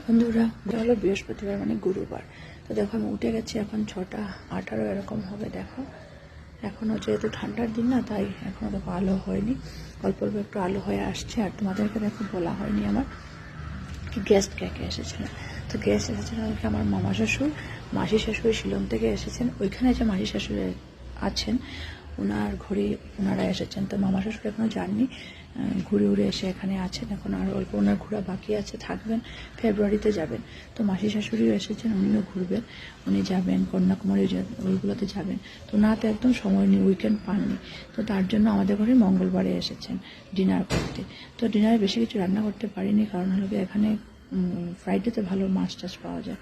বন্ধুরা, হলো বৃহস্পতিবার মানে গুরুবার। তো দেখো আমি উঠে গেছি, এখন 6:18 এরকম হবে। দেখো এখনও যেহেতু ঠান্ডার দিন না, তাই এখনও দেখো আলো হয়নি, অল্প অল্প একটু আলো হয়ে আসছে। আর তোমাদেরকে দেখো বলা হয়নি আমার কি গেস্ট কে কে এসেছিল। তো গেস্ট এসেছিলেন আমার মামা শ্বশুর, মাসি শাশুড়ি শিলং থেকে এসেছেন। ওইখানে যে মাসি শাশুড়ি আছেন ওনার ঘুরে ওনারা এসেছেন। তো মামা শ্বশুর এখনও যাননি, ঘুরে উড়ে এসে এখানে আছেন। এখন আর অল্প ওনার ঘোরা বাকি আছে, থাকবেন, ফেব্রুয়ারিতে যাবেন। তো মাসি শাশুড়িও এসেছেন, উনিও ঘুরবেন, উনি যাবেন কন্যাকুমারী, ওইগুলোতে যাবেন। তো না তো একদম সময় নেই, উইকেন্ড পাননি। তো তার জন্য আমাদের ঘরে মঙ্গলবারে এসেছেন ডিনার করতে। তো ডিনারে বেশি কিছু রান্না করতে পারিনি, কারণ হলো এখানে ফ্রাইডেতে ভালো মাছ টাছ পাওয়া যায়,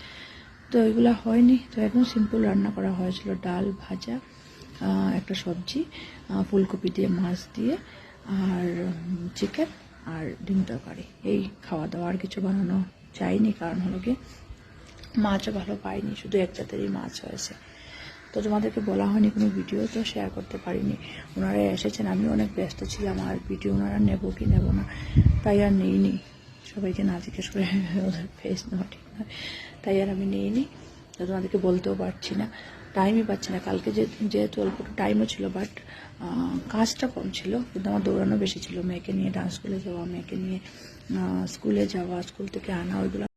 তো এগুলো হয়নি। তো একদম সিম্পল রান্না করা হয়েছিল, ডাল, ভাজা, একটা সবজি, ফুলকপি দিয়ে, মাছ দিয়ে, আর চিকেন আর ডিম তরকারি। এই খাওয়া দাওয়া, আর কিছু বানানো যায়নি, কারণ হলো গিয়ে মাছও ভালো পাইনি, শুধু এক জাতেরই মাছ হয়েছে। তো তোমাদেরকে বলা হয়নি, কোনো ভিডিও তো শেয়ার করতে পারিনি। ওনারা এসেছেন, আমি অনেক ব্যস্ত ছিলাম, আর ভিডিও ওনারা নেবো কি নেবো না তাই আর নেইনি। সবাইকে না জিজ্ঞেস করে ওদের ফেস নেওয়া ঠিক নয়, তাই আর আমি নিইনি। তো তোমাদেরকে বলতেও পারছি না, টাইমই পাচ্ছি না। কালকে যেহেতু অল্প টাইমও ছিল, বাট কাজটা কম ছিল, কিন্তু আমার দৌড়ানো বেশি ছিল। মেয়েকে নিয়ে ডান্স স্কুলে যাওয়া, মেয়েকে নিয়ে স্কুলে যাওয়া, স্কুল থেকে আনা, ওইগুলো